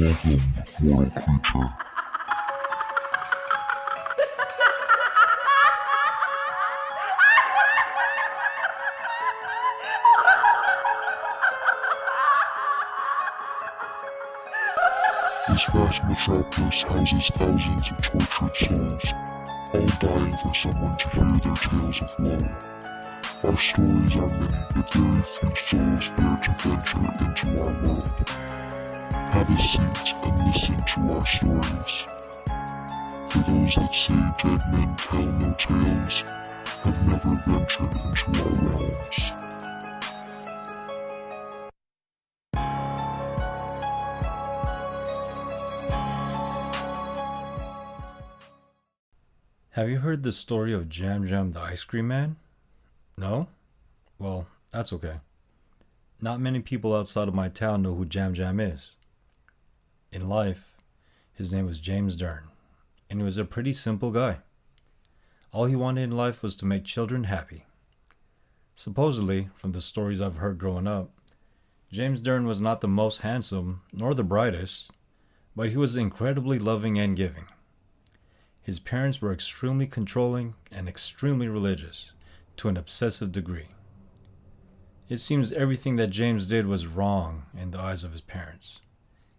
Welcome, mortal creature. This vast metropolis houses thousands of tortured souls, all dying for someone to hear their tales of woe. Our stories are many, but very few souls dare to venture into our world. Have a seat and listen to our stories. For those that say dead men tell no tales, have never ventured into our realms. Have you heard the story of Jam Jam the Ice Cream Man? No? Well, that's okay. Not many people outside of my town know who Jam Jam is. In life, his name was James Durn, and he was a pretty simple guy. All he wanted in life was to make children happy. Supposedly, from the stories I've heard growing up, James Durn was not the most handsome nor the brightest, but he was incredibly loving and giving. His parents were extremely controlling and extremely religious, to an obsessive degree. It seems everything that James did was wrong in the eyes of his parents.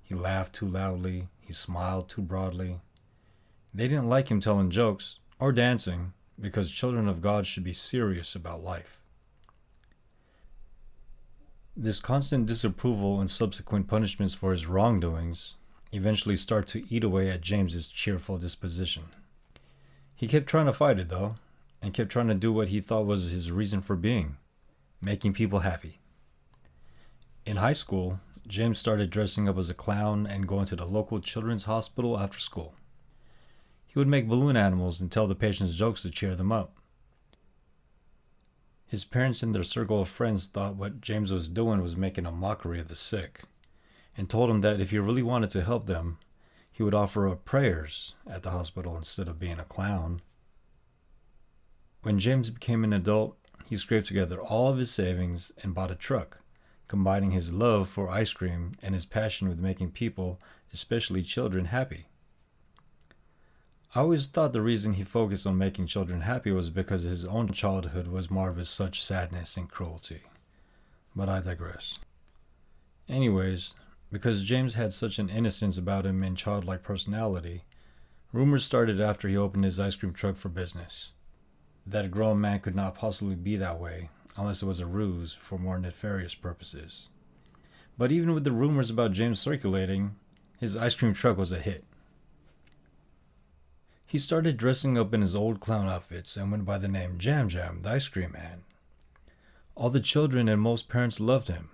He laughed too loudly, he smiled too broadly. They didn't like him telling jokes or dancing because children of God should be serious about life. This constant disapproval and subsequent punishments for his wrongdoings eventually start to eat away at James's cheerful disposition. He kept trying to fight it though, and kept trying to do what he thought was his reason for being, making people happy. In high school, James started dressing up as a clown and going to the local children's hospital after school. He would make balloon animals and tell the patients jokes to cheer them up. His parents and their circle of friends thought what James was doing was making a mockery of the sick, and told him that if he really wanted to help them, he would offer up prayers at the hospital instead of being a clown. When James became an adult, he scraped together all of his savings and bought a truck, combining his love for ice cream and his passion with making people, especially children, happy. I always thought the reason he focused on making children happy was because his own childhood was marred with such sadness and cruelty. But I digress. Anyways, because James had such an innocence about him and childlike personality, rumors started after he opened his ice cream truck for business. That a grown man could not possibly be that way unless it was a ruse for more nefarious purposes. But even with the rumors about James circulating, his ice cream truck was a hit. He started dressing up in his old clown outfits and went by the name Jam Jam the Ice Cream Man. All the children and most parents loved him,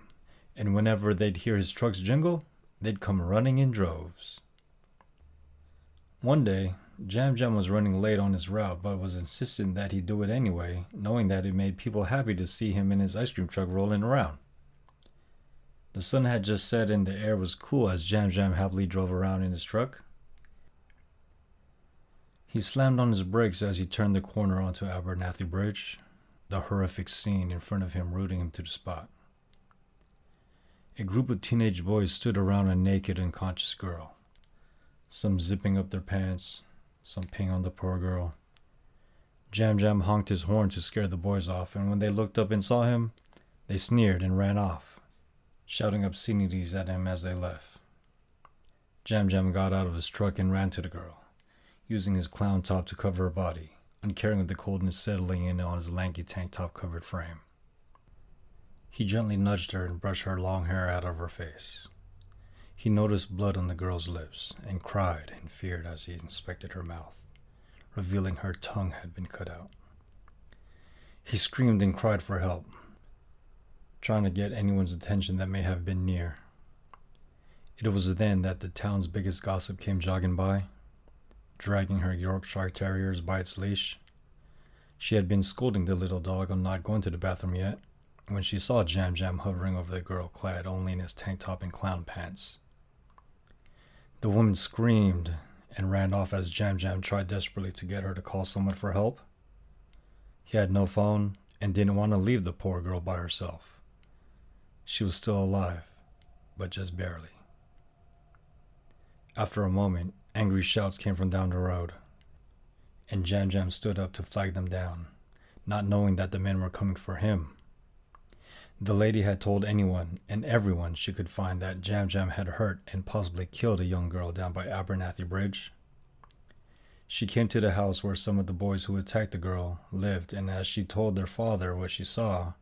and whenever they'd hear his truck's jingle, they'd come running in droves. One day, Jam Jam was running late on his route but was insistent that he do it anyway, knowing that it made people happy to see him in his ice cream truck rolling around. The sun had just set and the air was cool as Jam Jam happily drove around in his truck. He slammed on his brakes as he turned the corner onto Abernathy Bridge, the horrific scene in front of him rooting him to the spot. A group of teenage boys stood around a naked, unconscious girl, some zipping up their pants, some peeing on the poor girl. Jam Jam honked his horn to scare the boys off, and when they looked up and saw him, they sneered and ran off, shouting obscenities at him as they left. Jam Jam got out of his truck and ran to the girl, using his clown top to cover her body, uncaring of the coldness settling in on his lanky tank top covered frame. He gently nudged her and brushed her long hair out of her face. He noticed blood on the girl's lips and cried and feared as he inspected her mouth, revealing her tongue had been cut out. He screamed and cried for help, trying to get anyone's attention that may have been near. It was then that the town's biggest gossip came jogging by, dragging her Yorkshire Terriers by its leash. She had been scolding the little dog on not going to the bathroom yet, when she saw Jam Jam hovering over the girl clad only in his tank top and clown pants. The woman screamed and ran off as Jam Jam tried desperately to get her to call someone for help. He had no phone and didn't want to leave the poor girl by herself. She was still alive, but just barely. After a moment, angry shouts came from down the road, and Jam Jam stood up to flag them down, not knowing that the men were coming for him. The lady had told anyone and everyone she could find that Jam Jam had hurt and possibly killed a young girl down by Abernathy Bridge. She came to the house where some of the boys who attacked the girl lived, and as she told their father what she saw,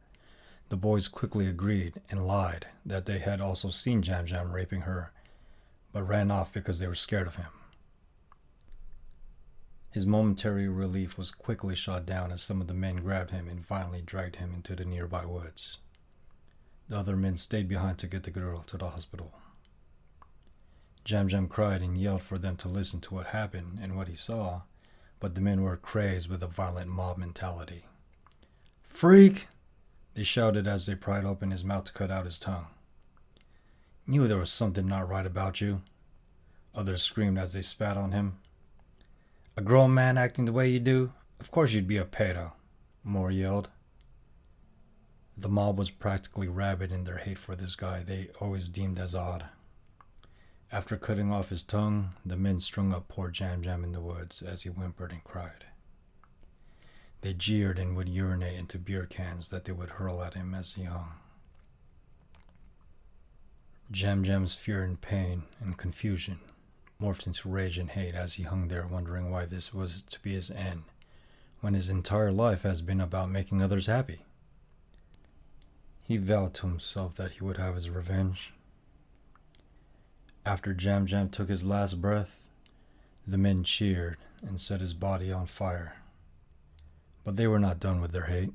the boys quickly agreed and lied that they had also seen Jam Jam raping her, but ran off because they were scared of him. His momentary relief was quickly shot down as some of the men grabbed him and finally dragged him into the nearby woods. The other men stayed behind to get the girl to the hospital. Jam Jam cried and yelled for them to listen to what happened and what he saw, but the men were crazed with a violent mob mentality. "Freak!" they shouted as they pried open his mouth to cut out his tongue. "Knew there was something not right about you," others screamed as they spat on him. "A grown man acting the way you do? Of course you'd be a pedo," more yelled. The mob was practically rabid in their hate for this guy they always deemed as odd. After cutting off his tongue, the men strung up poor Jam Jam in the woods as he whimpered and cried. They jeered and would urinate into beer cans that they would hurl at him as he hung. Jam Jam's fear and pain and confusion morphed into rage and hate as he hung there wondering why this was to be his end, when his entire life has been about making others happy. He vowed to himself that he would have his revenge. After Jam Jam took his last breath, the men cheered and set his body on fire. But they were not done with their hate.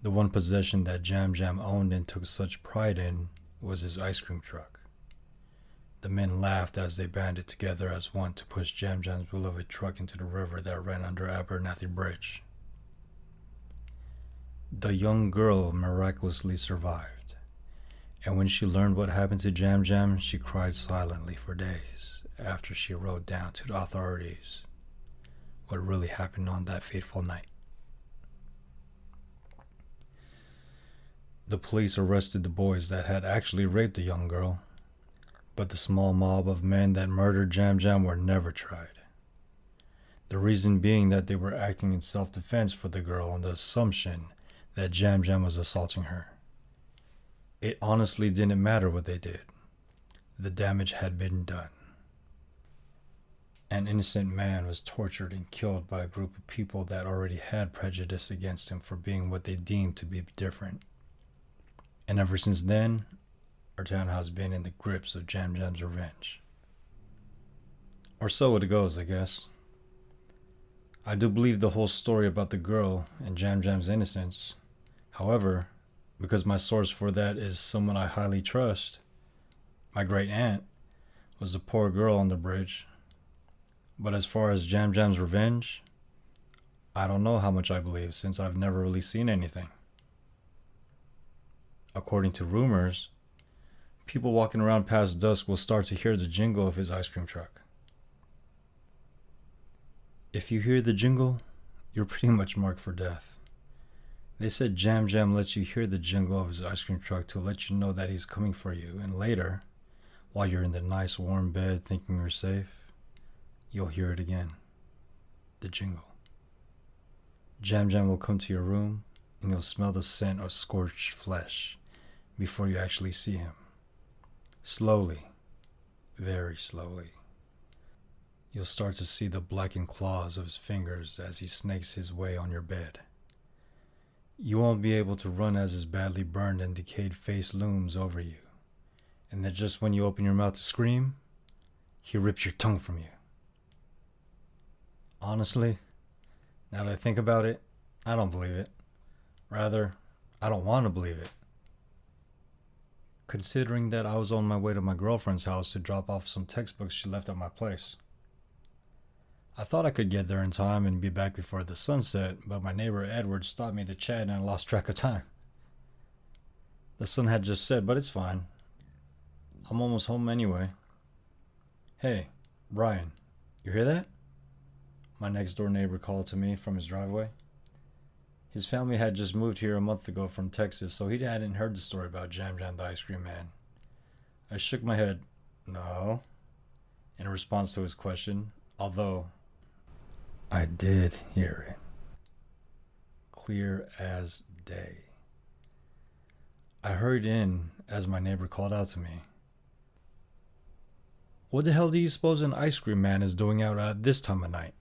The one possession that Jam Jam owned and took such pride in was his ice cream truck. The men laughed as they banded together as one to push Jam Jam's beloved truck into the river that ran under Abernathy Bridge. The young girl miraculously survived, and when she learned what happened to Jam Jam, she cried silently for days after she wrote down to the authorities what really happened on that fateful night. The police arrested the boys that had actually raped the young girl, but the small mob of men that murdered Jam Jam were never tried. The reason being that they were acting in self-defense for the girl on the assumption that Jam Jam was assaulting her. It honestly didn't matter what they did. The damage had been done. An innocent man was tortured and killed by a group of people that already had prejudice against him for being what they deemed to be different. And ever since then, our town has been in the grips of Jam Jam's revenge. Or so it goes, I guess. I do believe the whole story about the girl and Jam Jam's innocence. However, because my source for that is someone I highly trust, my great aunt was a poor girl on the bridge. But as far as Jam Jam's revenge, I don't know how much I believe since I've never really seen anything. According to rumors, people walking around past dusk will start to hear the jingle of his ice cream truck. If you hear the jingle, you're pretty much marked for death. They said Jam Jam lets you hear the jingle of his ice cream truck to let you know that he's coming for you, and later, while you're in the nice warm bed thinking you're safe, you'll hear it again. The jingle. Jam Jam will come to your room, and you'll smell the scent of scorched flesh before you actually see him. Slowly, very slowly, you'll start to see the blackened claws of his fingers as he snakes his way on your bed. You won't be able to run as his badly burned and decayed face looms over you. And then just when you open your mouth to scream, he rips your tongue from you. Honestly, now that I think about it, I don't believe it. Rather, I don't want to believe it. Considering that I was on my way to my girlfriend's house to drop off some textbooks she left at my place. I thought I could get there in time and be back before the sunset, but my neighbor Edward stopped me to chat and I lost track of time. The sun had just set, but it's fine. I'm almost home anyway. Hey, Brian, you hear that? My next door neighbor called to me from his driveway. His family had just moved here a month ago from Texas, so he hadn't heard the story about Jam Jam the ice cream man. I shook my head. No. in response to his question, although I did hear it. Clear as day. I hurried in as my neighbor called out to me. What the hell do you suppose an ice cream man is doing out at this time of night?